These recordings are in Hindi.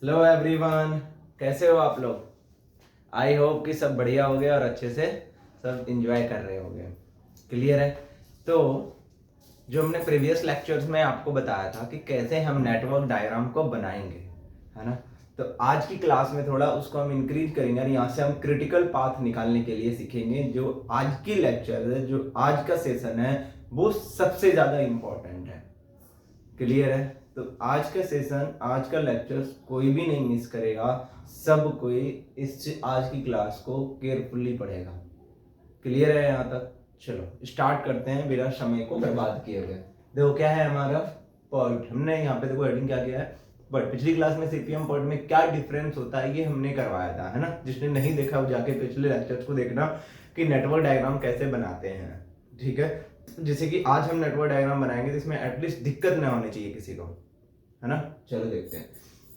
हेलो एवरीवन, कैसे हो आप लोग। आई होप कि सब बढ़िया हो गए और अच्छे से सब एंजॉय कर रहे होंगे। क्लियर है। तो जो हमने प्रीवियस लेक्चर्स में आपको बताया था कि कैसे हम नेटवर्क डायग्राम को बनाएंगे, है ना। तो आज की क्लास में थोड़ा उसको हम इंक्रीज करेंगे और यहाँ से हम क्रिटिकल पाथ निकालने के लिए सीखेंगे। जो आज की लेक्चर है, जो आज का सेशन है, वो सबसे ज्यादा इंपॉर्टेंट है। क्लियर है। तो आज का सेशन, आज का लेक्चर कोई भी नहीं मिस करेगा। सब कोई इस आज की क्लास को केयरफुली पढ़ेगा। क्लियर है यहाँ तक। चलो स्टार्ट करते हैं बिना समय को बर्बाद किए हुए। देखो क्या है हमारा पॉइंट, हमने यहाँ पे देखो हेडिंग क्या किया है। बट पिछली क्लास में सीपीएम पॉइंट में क्या डिफरेंस होता है ये हमने करवाया था, है ना। जिसने नहीं देखा वो जाके पिछले लेक्चर्स को देखना कि नेटवर्क डायग्राम कैसे बनाते हैं। ठीक है। जैसे कि आज हम नेटवर्क डायग्राम बनाएंगे तो इसमें एटलीस्ट दिक्कत ना होनी चाहिए किसी को, है ना। चलो देखते हैं।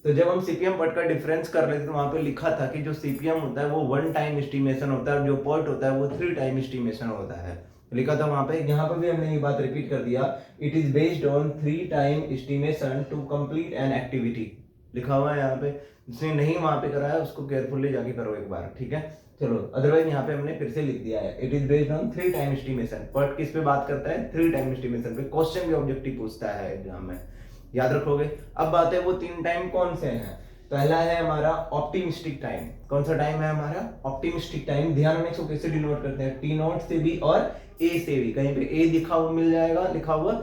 तो जब हम सीपीएम पॉइंट का डिफरेंस कर रहे थे तो वहां पे लिखा था कि जो सीपीएम होता है वो 1 टाइम एस्टिमेशन होता है और जो पॉइंट होता है वो 3 टाइम एस्टिमेशन होता है। लिखा था वहां पे, यहाँ पर भी हमने ये बात रिपीट कर दिया। It is based on 3 time estimation to complete an activity. लिखा हुआ है यहाँ पे। जिसने नहीं वहां पे करा है उसको केयरफुली जाके करो एक बार, ठीक है। चलो अदरवाइज यहाँ पे हमने फिर से लिख दिया है, it is based on 3 time estimation. Point किस पे बात करता है? 3 टाइम एस्टिमेशन पे। क्वेश्चन भी ऑब्जेक्टिव पूछता है एग्जाम में, याद रखोगे। अब बात है वो 3 टाइम कौन से हैं। पहला है हमारा ऑप्टिमिस्टिक टाइम। कौन सा टाइम है हमारा? Optimistic time. ध्यान में इसको कैसे डिनोट करते हैं? टी नोट से भी और ए से भी। कहीं पे ए लिखा हुआ मिल जाएगा, लिखा हुआ,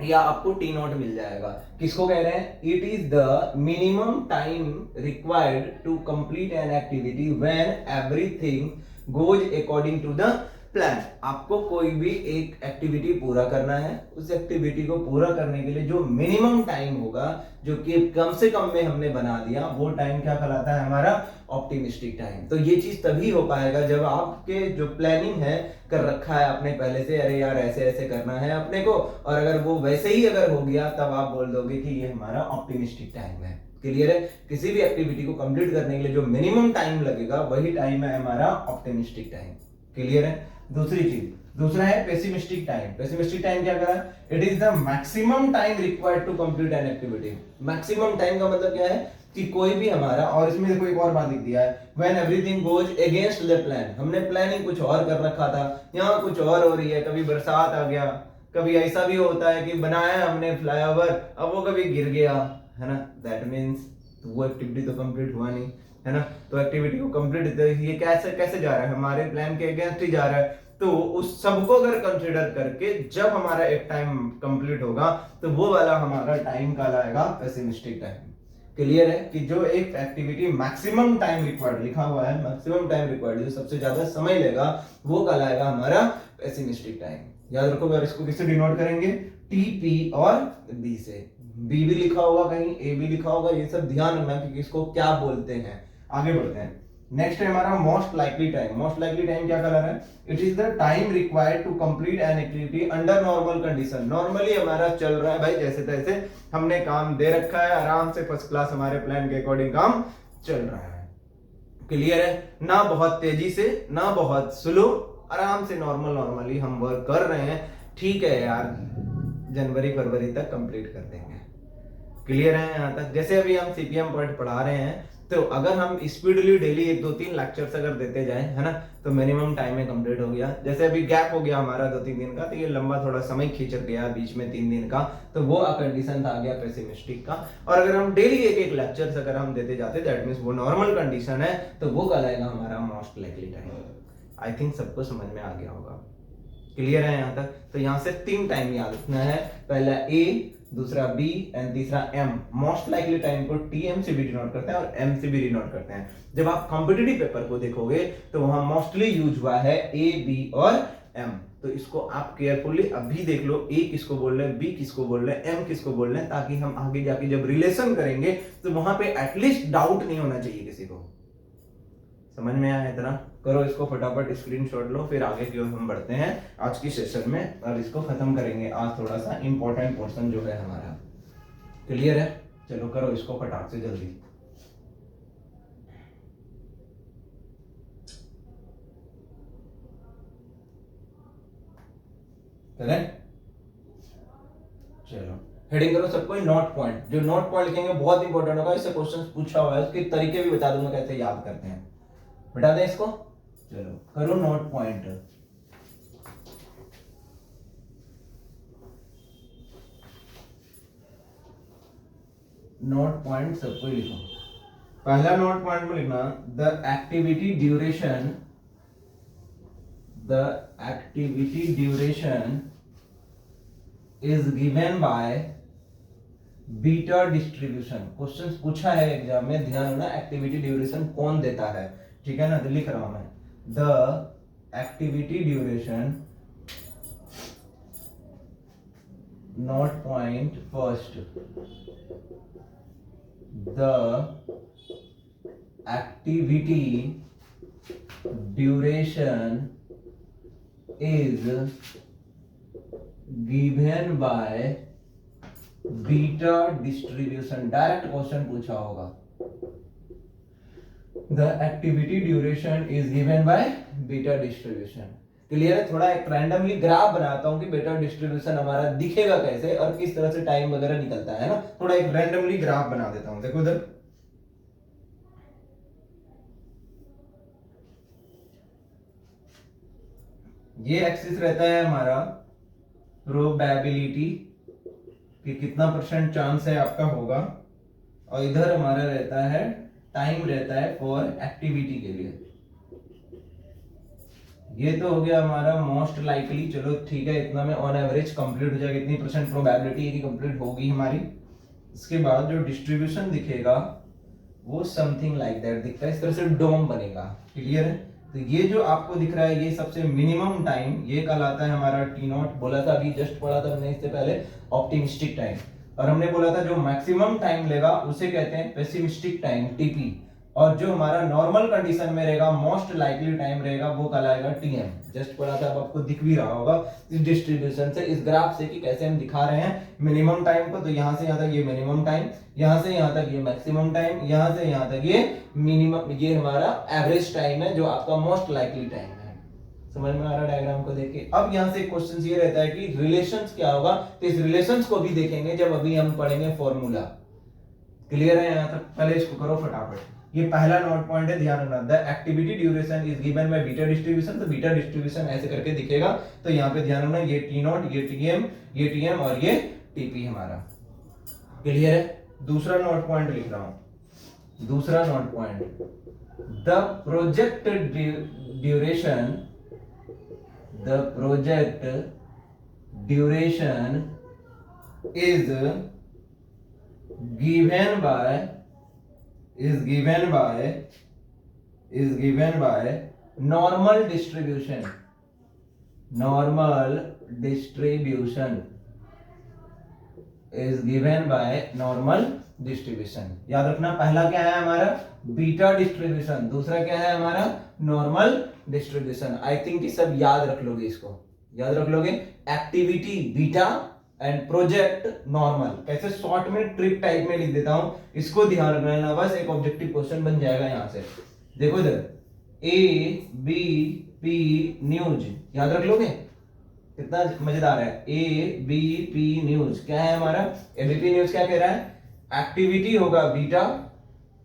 या आपको टी नोट मिल जाएगा। किसको कह रहे हैं? It is the minimum time required to complete an activity when everything goes according to the plan. आपको कोई भी एक एक्टिविटी पूरा करना है, उस एक्टिविटी को पूरा करने के लिए जो मिनिमम टाइम होगा, जो कि कम से कम में हमने बना दिया, वो टाइम क्या कहलाता है? हमारा ऑप्टिमिस्टिक टाइम। तो ये चीज तभी हो पाएगा जब आपके जो प्लानिंग है कर रखा है आपने पहले से, अरे यार ऐसे ऐसे करना है अपने को, और अगर वो वैसे ही अगर हो गया तब आप बोल दोगे कि ये हमारा ऑप्टिमिस्टिक टाइम है। क्लियर है। किसी भी एक्टिविटी को कंप्लीट करने के लिए जो मिनिमम टाइम लगेगा वही टाइम है हमारा ऑप्टिमिस्टिक टाइम। क्लियर है। दूसरी चीज, दूसरा है पेसिमिस्टिक टाइम। पेसिमिस्टिक टाइम क्या करा? It is the maximum time required to complete an activity. Maximum time का मतलब क्या है कि कोई भी हमारा, और इसमें देखो एक और बात लिख दिया है, when everything goes against the plan. हमने प्लानिंग कुछ और कर रखा था, यहाँ कुछ और हो रही है। कभी बरसात आ गया, कभी ऐसा भी होता है कि बनाया हमने फ्लाईओवर, अब वो कभी गिर गया, है ना। दैट मीन्स वो एक्टिविटी तो कंप्लीट हुआ नहीं, है ना। तो एक्टिविटी को कंप्लीट, ये कैसे कैसे जा रहा है? हमारे प्लान के अगेंस्ट ही जा रहा है। तो उस सबको अगर कंसीडर करके जब हमारा एक टाइम कंप्लीट होगा तो वो वाला हमारा टाइम कहलाएगा पेसिमिस्टिक टाइम। क्लियर है कि जो एक एक्टिविटी मैक्सिमम टाइम रिक्वायर्ड लिखा हुआ है, मैक्सिमम टाइम रिक्वायर्ड, जो सबसे ज्यादा समय लेगा, वो कहलाएगा हमारा पेसिमिस्टिक टाइम। याद रखोगे। और इसको किससे डिनोट करेंगे? टी, पी और बी से। बी भी लिखा होगा कहीं, ए भी लिखा होगा, ये सब ध्यान रखना कि इसको क्या बोलते हैं। आगे बढ़ते हैं। नेक्स्ट है हमारा most likely time. Most likely time क्या कह रहा है? It is the time required to complete an activity under normal condition. Normally हमारा चल रहा है भाई, जैसे तैसे हमने काम दे रखा है, आराम से फर्स्ट क्लास हमारे प्लान के अकॉर्डिंग काम चल रहा है। क्लियर है ना। बहुत तेजी से ना बहुत स्लो, आराम से नॉर्मल नॉर्मली हम वर्क कर रहे हैं। ठीक है यार, जनवरी फरवरी तक कंप्लीट कर देंगे। क्लियर है यहाँ तक। जैसे अभी हम सीपीएम पॉइंट पढ़ा रहे हैं, तो अगर हम स्पीडली डेली 1 2 3 लेक्चर्स अगर देते जाएं, है ना, तो मिनिमम टाइम में कंप्लीट हो गया। जैसे अभी गैप हो गया हमारा 2 3 दिन का, तो ये लंबा थोड़ा समय खींच गया बीच में 3 दिन का, तो वो कंडीशन आ गया पेसिमिस्टिक का। और अगर हम डेली एक एक लेक्चर्स अगर हम देते जाते, दैट मीन्स वो नॉर्मल कंडीशन है, तो वो कहलाएगा हमारा most likely time. I think सबको समझ में आ गया होगा। क्लियर है यहाँ तक। तो यहाँ से 3 टाइम याद रखना है। पहला ए, दूसरा बी एंड तीसरा एम। मोस्ट लाइकली टाइम को टीएम से भी डिनोट करते हैं और एम से भी डिनोट करते हैं। जब आप कॉम्पिटिटिव पेपर को देखोगे तो वहां मोस्टली यूज हुआ है ए, बी और एम। तो इसको आप केयरफुली अभी देख लो, ए किसको बोल रहे हैं, बी किसको बोल रहे हैं, एम किसको बोल रहे हैं, ताकि हम आगे जाके जब रिलेशन करेंगे तो वहां पे एटलीस्ट डाउट नहीं होना चाहिए किसी को। समझ में आया इतना? करो इसको फटाफट स्क्रीनशॉट लो, फिर आगे की ओर हम बढ़ते हैं आज की सेशन में और इसको खत्म करेंगे। आज थोड़ा सा इंपॉर्टेंट पोर्शन जो है हमारा। क्लियर है। चलो करो इसको फटाक से जल्दी। करें? चलो हेडिंग करो सबको नोट पॉइंट। जो नोट पॉइंट लिखेंगे बहुत इंपॉर्टेंट होगा, इससे क्वेश्चन पूछा हुआ है, उसके तरीके भी बता दूंगा कैसे याद करते हैं। बता दें इसको, चलो करो नोट पॉइंट। नोट पॉइंट सबको लिखो। पहला नोट पॉइंट में लिखना the activity duration, the activity duration is given by beta distribution. Question पूछा है एग्जाम में, ध्यान रखना एक्टिविटी ड्यूरेशन कौन देता है, ठीक है ना। तो लिख रहा हूं मैं the activity duration, note point first, the activity duration is given by beta distribution. Direct question पूछा होगा, the activity duration is given by beta distribution. Clear है। थोड़ा एक रैंडमली ग्राफ बनाता हूं कि बीटा डिस्ट्रीब्यूशन हमारा दिखेगा कैसे और किस तरह से टाइम वगैरह निकलता है ना। थोड़ा एक रैंडमली ग्राफ बना देता हूं, देखो इधर। ये एक्सिस रहता है हमारा प्रोबेबिलिटी कि कितना % चांस है आपका होगा, और इधर हमारा रहता है टाइम रहता है फॉर एक्टिविटी के लिए। ये तो हो गया हमारा मोस्ट लाइकली, चलो ठीक है, इतना में ऑन एवरेज कंप्लीट हो जाएगा, इतनी % प्रोबेबिलिटी है कि कंप्लीट होगी हमारी। इसके बाद जो डिस्ट्रीब्यूशन दिखेगा वो समथिंग लाइक दैट दिखता है, इस तरह से डोम बनेगा। क्लियर है। तो ये जो आपको दिख रहा है ये सबसे मिनिमम टाइम, ये कहलाता है हमारा टी नॉट। बोला था अभी जस्ट पढ़ा था हमने इससे पहले ऑप्टिमिस्टिक टाइम, और हमने बोला था जो मैक्सिमम टाइम लेगा उसे कहते हैं पेसिमिस्टिक टाइम, टीपी। और जो हमारा नॉर्मल कंडीशन में रहेगा, मोस्ट लाइकली टाइम रहेगा, वो कहलाएगा टीएम। जस्ट पढ़ा था, अब आपको दिख भी रहा होगा इस डिस्ट्रीब्यूशन से, इस ग्राफ से, कि कैसे हम दिखा रहे हैं मिनिमम टाइम को। तो यहां से यहां तक ये मिनिमम टाइम, यहां से यहां तक ये मैक्सिमम टाइम, यहां से यहां तक ये मिनिमम, ये हमारा एवरेज टाइम है जो आपका मोस्ट लाइकली टाइम है। समझ में आ रहा है डायग्राम को देख के। अब यहां से क्वेश्चन ये रहता है कि रिलेशंस क्या होगा, तो इस रिलेशंस को भी देखेंगे जब अभी हम पढ़ेंगे फॉर्मूला। क्लियर है यहां तक। पहले इसको करो फटाफट। ये पहला नोट पॉइंट है, ध्यान रखना, the activity duration is given by beta distribution. तो बीटा डिस्ट्रीब्यूशन ऐसे करके दिखेगा, तो यहाँ पे ध्यान रखना, ये टी नॉट, ये टीएम और ये टीपी हमारा। क्लियर है। दूसरा नोट पॉइंट लिख रहा हूं, दूसरा note point, the project duration, the project duration is given by normal distribution, normal distribution is given by normal distribution। याद रखना, पहला क्या है हमारा बीटा डिस्ट्रीब्यूशन, दूसरा क्या है हमारा नॉर्मल डिस्ट्रीब्यूशन। आई थिंक कि सब याद रख लोगे, इसको याद रख लोगे। Activity beta and project normal. कैसे शॉर्ट में ट्रिक टाइप में लिख देता हूं, इसको ध्यान रखना, बस एक ऑब्जेक्टिव क्वेश्चन बन जाएगा यहां से। देखो इधर ABP न्यूज, याद रख लोगे, कितना मजेदार है। ABP न्यूज क्या है हमारा, ABP न्यूज क्या कह रहा है, एक्टिविटी होगा बीटा,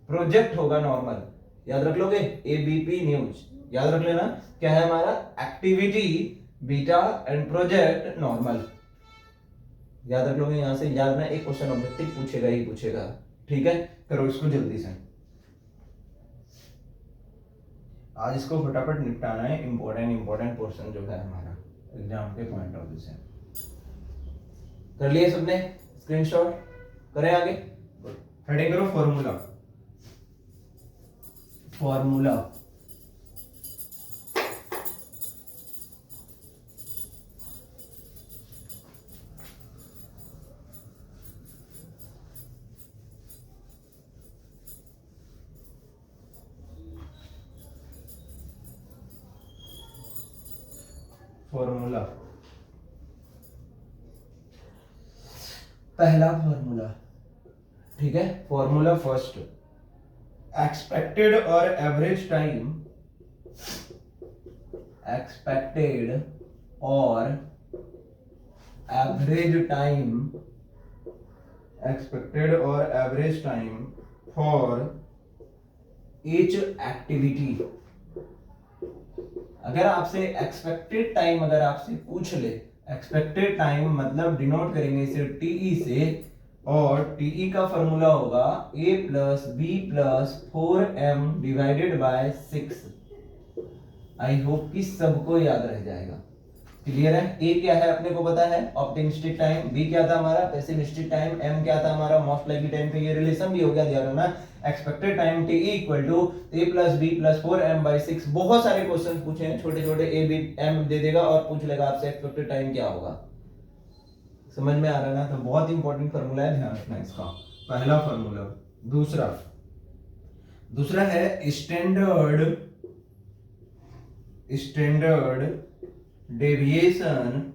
प्रोजेक्ट होगा नॉर्मल। याद रख लोगे ABP न्यूज, याद रख लेना, क्या है हमारा activity beta and project normal. याद रख लोगे, यहां से याद रखना, एक क्वेश्चन ऑब्जेक्टिव पूछेगा ही पूछेगा। ठीक है, करो इसको जल्दी से, आज इसको फटाफट निपटाना है। इंपॉर्टेंट पोर्शन जो है हमारा एग्जाम के पॉइंट ऑफ व्यू से। कर लिए सबने स्क्रीनशॉट, करें आगे। हेडिंग करो फॉर्मूला, फॉर्मूला। फॉर्मूला, पहला फॉर्मूला, ठीक है। फॉर्मूला फर्स्ट, एक्सपेक्टेड और एवरेज टाइम, एक्सपेक्टेड और एवरेज टाइम एक्सपेक्टेड और average time for each activity. अगर आपसे एक्सपेक्टेड टाइम अगर आपसे पूछ ले, एक्सपेक्टेड टाइम मतलब डिनोट करेंगे इसे टीई से, और टीई का फॉर्मूला होगा a plus B plus 4m divided by 6। I hope कि सबको याद रह जाएगा। क्लियर है? ए क्या है अपने को पता है, ऑप्टिमिस्टिक टाइम, बी क्या था हमारा पेसिमिस्टिक टाइम, एम क्या था हमारा मोस्ट लाइकली टाइम। पे ये रिलेशन भी हो गया, ध्यान रखना। Expected time T equal to A plus B plus 4m by 6। बहुत सारे क्वेश्चन पूछे हैं छोटे छोटे, ए बी एम दे देगा और पूछ लेगा आपसे एक्सपेक्टेड टाइम क्या होगा। समझ में आ रहा है ना? तो बहुत इंपॉर्टेंट फॉर्मूला है, ध्यान रखना इसका। पहला फॉर्मूला। दूसरा है standard deviation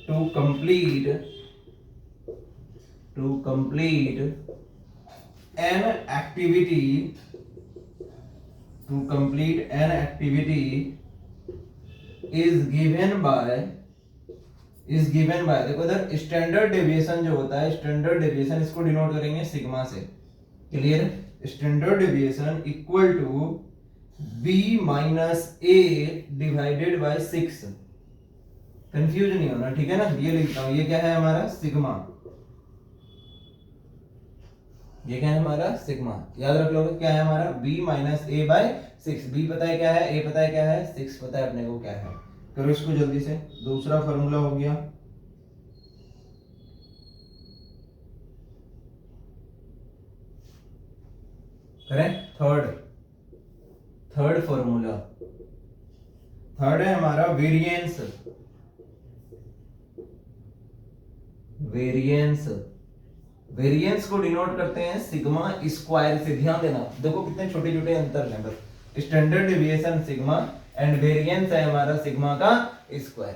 to complete an activity is given by देखो इधर स्टैंडर्ड डेविएशन जो होता है, स्टैंडर्ड डेविएशन इसको डिनोट करेंगे सिग्मा से। Clear? Standard deviation equal to b minus a divided by 6। Confuse नहीं होना, ठीक है ना? ये लिखता हूं, ये क्या है हमारा सिग्मा, ये क्या है हमारा सिग्मा। याद रख लो क्या है हमारा b minus a by 6। b पता है क्या है, a पता है क्या है, 6 पता है अपने को क्या है। करो इसको जल्दी से। दूसरा फॉर्मूला हो गया। करेक्ट? थर्ड फॉर्मूला, थर्ड है हमारा वेरिएंस। वेरिएंस को डिनोट करते हैं सिग्मा स्क्वायर से। ध्यान देना, देखो कितने छोटे छोटे अंतर हैं। बस standard deviation sigma and variance है हमारा सिग्मा का स्क्वायर।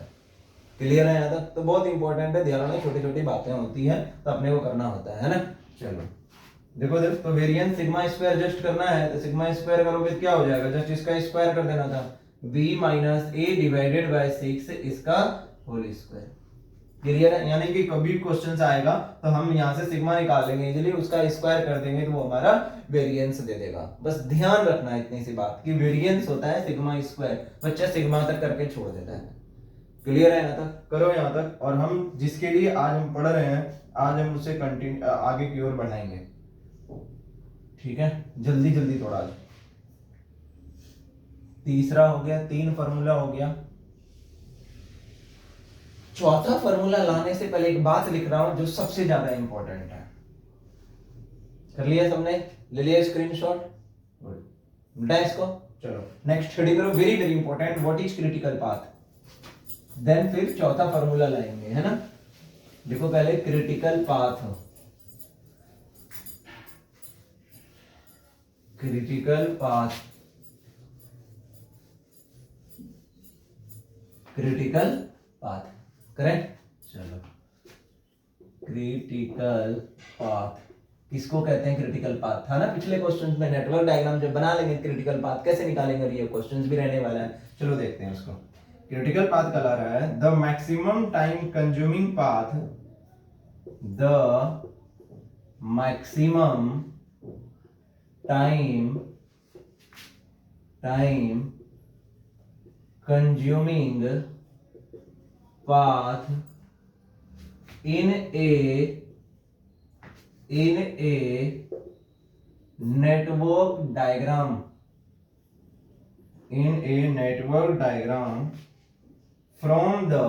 क्लियर है यहाँ तक? तो बहुत इंपॉर्टेंट है, ध्यान रखना, छोटी छोटी बातें होती हैं तो अपने को करना होता है ना। चलो देखो तो वेरिएंस सिग्मा स्क्वायर जस्ट करना है, तो सिग्मा स्क्वायर करोगे क्या हो जाएगा, जस्ट इसका स्क्वायर कर देना था, b minus a divided by 6 इसका होल स्क्वायर। क्लियर है? यानी कि कभी क्वेश्चन आएगा तो हम यहाँ से सिग्मा निकाल लेंगे इजीली, उसका स्क्वायर कर देंगे तो वो हमारा वेरिएंस दे देगा। बस ध्यान रखना इतनी सी बात कि वेरिएंस होता है सिग्मा स्क्वायर, बच्चा सिग्मा तक करके छोड़ देता है। क्लियर है यहाँ तक? करो यहाँ तक। और हम जिसके लिए आज हम पढ़ रहे हैं, आज हम उसे कंटिन्यू आगे की ओर बढ़ाएंगे। ठीक है, जल्दी जल्दी थोड़ा। तीसरा हो गया, 3 फॉर्मूला हो गया। चौथा फॉर्मूला लाने से पहले एक बात लिख रहा हूं जो सबसे ज्यादा इंपॉर्टेंट है। कर लिया सबने? ले लिया स्क्रीनशॉट? गुड, इसको चलो नेक्स्ट स्टडी करो। Very very important, what is critical path. Then फिर चौथा फॉर्मूला लाएंगे, है ना? देखो पहले critical path. Critical path correct? चलो क्रिटिकल पाथ किसको कहते हैं? क्रिटिकल पाथ था ना पिछले क्वेश्चंस में। नेटवर्क डायग्राम जब बना लेंगे क्रिटिकल पाथ कैसे निकालेंगे, ये क्वेश्चंस भी रहने वाला है। चलो देखते हैं उसको। क्रिटिकल पाथ कहला रहा है the maximum time consuming path, the maximum time consuming path in a network diagram, from the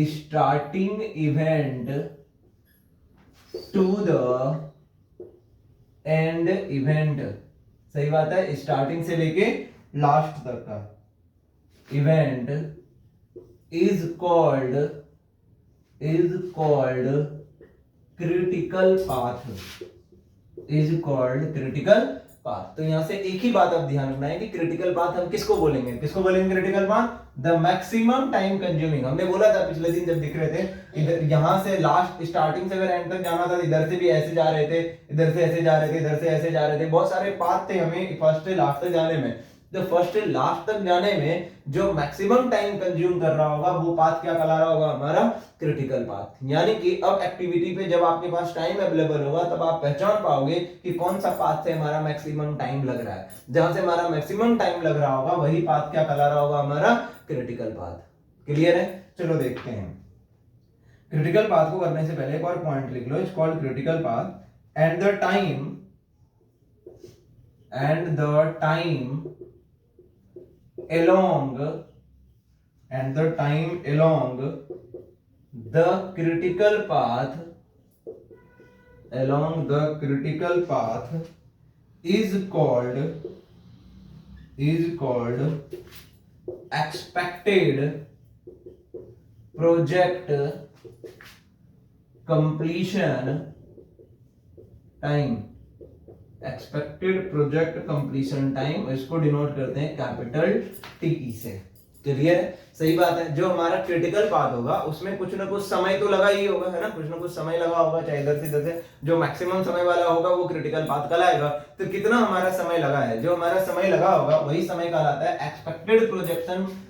starting event to the and event. सही बात है, स्टार्टिंग से लेके लास्ट तक का event is called critical path. तो यहां से एक ही बात अब ध्यान रखना है कि क्रिटिकल पाथ हम किसको बोलेंगे critical path? The maximum time consuming. हमने बोला था पिछले दिन जब दिख रहे थे, इधर यहां से लास्ट स्टार्टिंग से अगर एंड तक जाना था, इधर से भी ऐसे जा रहे थे, इधर से ऐसे जा रहे थे, इधर से ऐसे जा रहे थे, बहुत सारे पाथ थे हमें फर्स्ट से लास्ट तक जाने में। तो फर्स्ट से लास्ट तक जाने में जो मैक्सिमम टाइम कंज्यूम कर रहा होगा वो पाथ क्या कहला रहा होगा, हमारा क्रिटिकल पाथ। यानी कि अब एक्टिविटी पे जब आपके पास टाइम अवेलेबल होगा तब आप पहचान पाओगे कि कौन सा पाथ से हमारा मैक्सिमम टाइम लग रहा है। जहां से हमारा मैक्सिमम टाइम लग रहा होगा वही पाथ क्या कहला रहा होगा, हमारा क्रिटिकल पाथ। क्लियर है? चलो देखते हैं। क्रिटिकल पाथ को करने से पहले एक और पॉइंट लिख लो, it's called critical path and the time along the critical path is called expected project completion time। Expected project completion time, इसको डिनोट करते हैं कैपिटल टी से। क्लियर है? सही बात है। जो हमारा क्रिटिकल पाथ होगा उसमें कुछ ना कुछ समय तो लगा ही होगा, है ना, कुछ ना कुछ समय लगा होगा, चाहे इधर से इधर से। जो मैक्सिमम समय वाला होगा वो क्रिटिकल पाथ कहलाएगा। तो कितना हमारा समय लगा है, जो हमारा समय लगा होगा वही समय कहलाता है एक्सपेक्टेड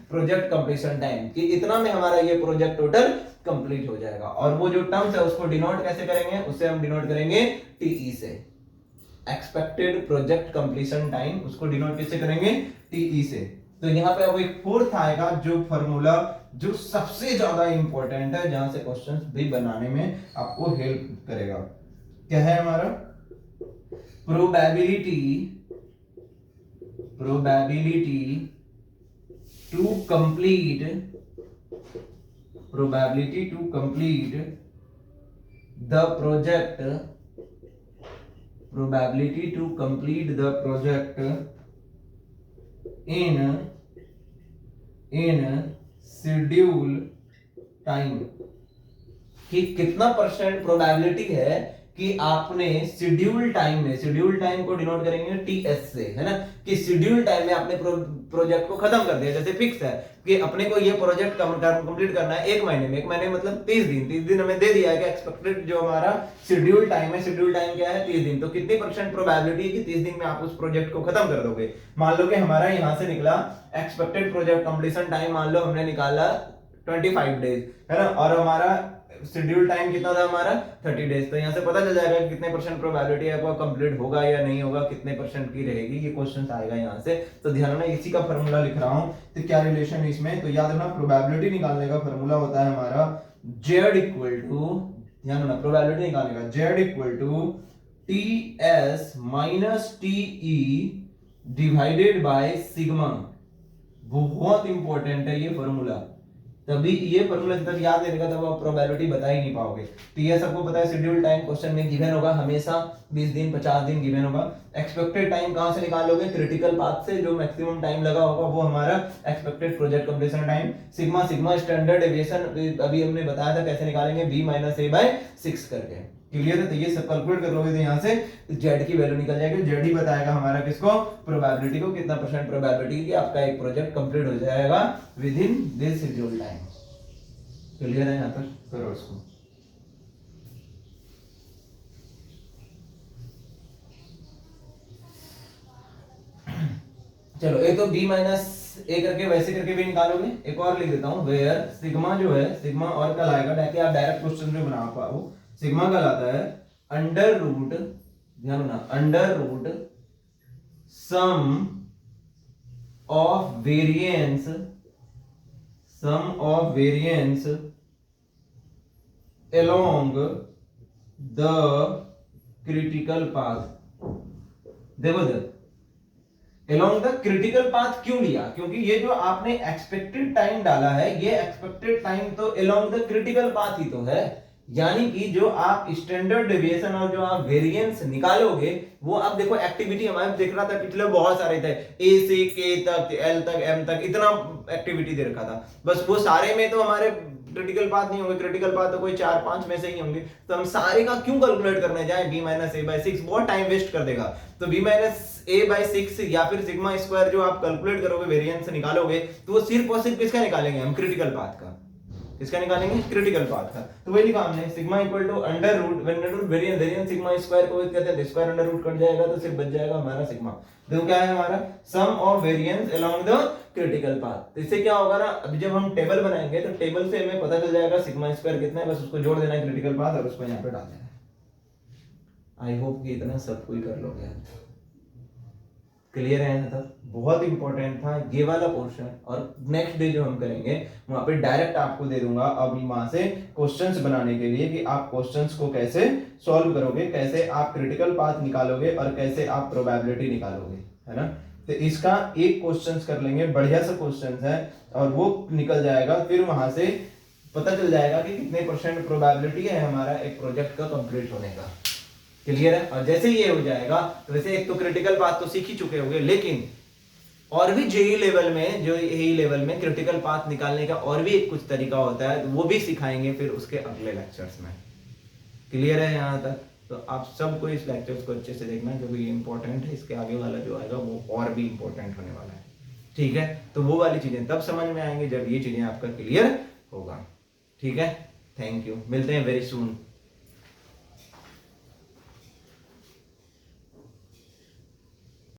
प्रोजेक्ट कंप्लीशन टाइम, कि इतना में हमारा ये प्रोजेक्ट टोटल कंप्लीट हो जाएगा। और वो जो टर्म्स है उसको डिनोट कैसे करेंगे, उससे हम डिनोट करेंगे टीई से। एक्सपेक्टेड प्रोजेक्ट कंप्लीशन टाइम, उसको डिनोट कैसे करेंगे, टीई से। तो यहाँ पे अब एक फोर्थ आएगा जो फॉर्मूला जो सबसे ज्यादा इंपॉर्टेंट है, जहां से क्वेश्चंस भी बनाने में आपको हेल्प करेगा। क्या है हमारा? Probability to complete the project in schedule time, कि कितना परसेंट प्रोबेबिलिटी है कि आपने शेड्यूल टाइम में, शेड्यूल टाइम को डिनोट करेंगे टीएस से, है ना, कि शेड्यूल टाइम में आपने प्रोजेक्ट को खत्म कर दिया। जैसे फिक्स है कि अपने को ये प्रोजेक्ट कंप्लीट करना है 1 महीने में, 1 महीने मतलब 30 दिन हमें दे दिया है कि एक्सपेक्टेड जो हमारा शेड्यूल टाइम है, शेड्यूल टाइम क्या है, 30 दिन। तो कितनी परसेंट प्रोबेबिलिटी है कि 30 दिन में आप उस प्रोजेक्ट को खत्म कर दोगे। मान लो कि हमारा यहाँ से निकला एक्सपेक्टेड प्रोजेक्ट कंप्लीशन टाइम, मान लो हमने निकाला 25 डेज, है ना, और हमारा शेड्यूल टाइम कितना था हमारा 30 डेज। तो यहाँ से पता चल जाएगा कि कितने परसेंट प्रोबेबिलिटी है आपका कंप्लीट होगा या नहीं होगा, कितने परसेंट की रहेगी। ये क्वेश्चन आएगा यहाँ से। तो ध्यान रखना, इसी का फॉर्मूला लिख रहा हूँ। तो क्या रिलेशन है इसमें, तो याद रखना प्रोबेबिलिटी निकालने का फॉर्मूला होता है हमारा z इक्वल टू, ध्यान रखना प्रोबेबिलिटी निकालने का z equal to ts minus T E divided by sigma. बहुत इंपॉर्टेंट है ये फॉर्मूला। तभी ये फॉर्मूला जब तक याद रहेगा तब आप प्रोबेबिलिटी बता ही नहीं पाओगे। टीएस आपको पता है शेड्यूल टाइम क्वेश्चन में गिवन होगा, हमेशा 20 दिन 50 दिन गिवन होगा। एक्सपेक्टेड टाइम कहां से निकालोगे, क्रिटिकल पाथ से, जो मैक्सिमम टाइम लगा होगा वो हमारा expected project completion time. Sigma standard deviation अभी हमने बताया था कैसे निकालेंगे, b-a/6 करके। क्लियर है? तो ये सब कैलकुलेट कर लोगे तो यहाँ से z की वैल्यू निकल जाएगी। z ही बताएगा हमारा किसको, प्रोबेबिलिटी को, कितना परसेंट प्रोबेबिलिटी कि आपका एक प्रोजेक्ट कंप्लीट हो जाएगा with in this schedule time. Clear है? यहाँ तक करो इसको। चलो एक तो b-a करके वैसे करके भी निकालोगे। एक और लिख देता हूं, वेयर सिग्मा जो है, सिग्मा और कल आएगा ताकि आप डायरेक्ट क्वेश्चन में बना पाओ। सिग्मा कल आता है अंडर रूट, ध्यान रखना, under root sum of variance along the critical path। देखो along the critical path क्यों लिया, क्योंकि ये जो आपने एक्सपेक्टेड टाइम डाला है, ये एक्सपेक्टेड टाइम तो along the critical path ही तो है। यानी कि जो आप स्टैंडर्ड डेविएशन और जो आप वेरिएंस निकालोगे वो आप देखो, एक्टिविटी हमारे देख रहा था पिछले बहुत सारे थे, ए से के तक, एल तक, एम तक, इतना एक्टिविटी दे रखा था। बस वो सारे में तो हमारे क्रिटिकल पाथ नहीं होंगे, क्रिटिकल पाथ तो कोई 4-5 में से ही होंगे। तो हम सारे का क्यों कैलकुलेट करने जाएं, b-a/6 बहुत टाइम वेस्ट कर देगा। तो b-a/6 या फिर सिग्मा स्क्वायर जो आप कैलकुलेट करोगे, वेरिएंस निकालोगे, तो वो सिर्फ और सिर्फ किसका निकालेंगे हम, क्रिटिकल पाथ का। इसका निकालेंगे क्रिटिकल पाथ का। तो वही लिखा हमने sigma equal to under root variance variance sigma square को कहते हैं, स्क्वायर अंडर रूट कट जाएगा तो सिर्फ बच जाएगा हमारा सिग्मा। देखो क्या है हमारा sum of variance along the critical path. तो इससे क्या होगा ना, अभी जब हम टेबल बनाएंगे तो टेबल से हमें पता चल जाएगा सिग्मा स्क्वायर कितना है, बस उसको जोड़ देना है क्रिटिकल पाथ और उसको यहाँ पे डाल देना है। आई होप कि इतना सब कोई कर लोगे। क्लियर है ना? था बहुत इंपॉर्टेंट था ये वाला पोर्शन, और नेक्स्ट डे जो हम करेंगे वहां पे डायरेक्ट आपको दे दूंगा अभी वहां से क्वेश्चंस बनाने के लिए कि आप क्वेश्चंस को कैसे सॉल्व करोगे, कैसे आप क्रिटिकल पाथ निकालोगे और कैसे आप प्रोबेबिलिटी निकालोगे, है ना। तो इसका एक क्वेश्चंस कर लेंगे, बढ़िया सा क्वेश्चंस है और वो निकल जाएगा, फिर वहां से पता चल जाएगा कि कितने % प्रोबेबिलिटी है हमारा एक प्रोजेक्ट का कंप्लीट होने का। क्लियर है? और जैसे ये हो जाएगा तो वैसे एक तो क्रिटिकल पाथ तो सीख ही चुके होंगे, लेकिन और भी जेई लेवल में, जो यही लेवल में क्रिटिकल पाथ निकालने का और भी एक कुछ तरीका होता है, तो वो भी सिखाएंगे फिर उसके अगले लेक्चर्स में। क्लियर है यहाँ तक? तो आप सबको इस लेक्चर्स को अच्छे से देखना क्योंकि ये इंपॉर्टेंट है, इसके आगे वाला जो आएगा वो और भी इंपॉर्टेंट होने वाला है। ठीक है, तो वो वाली चीजें तब समझ में आएंगे जब ये चीजें आपका क्लियर होगा। ठीक है, थैंक यू, मिलते हैं वेरी सून।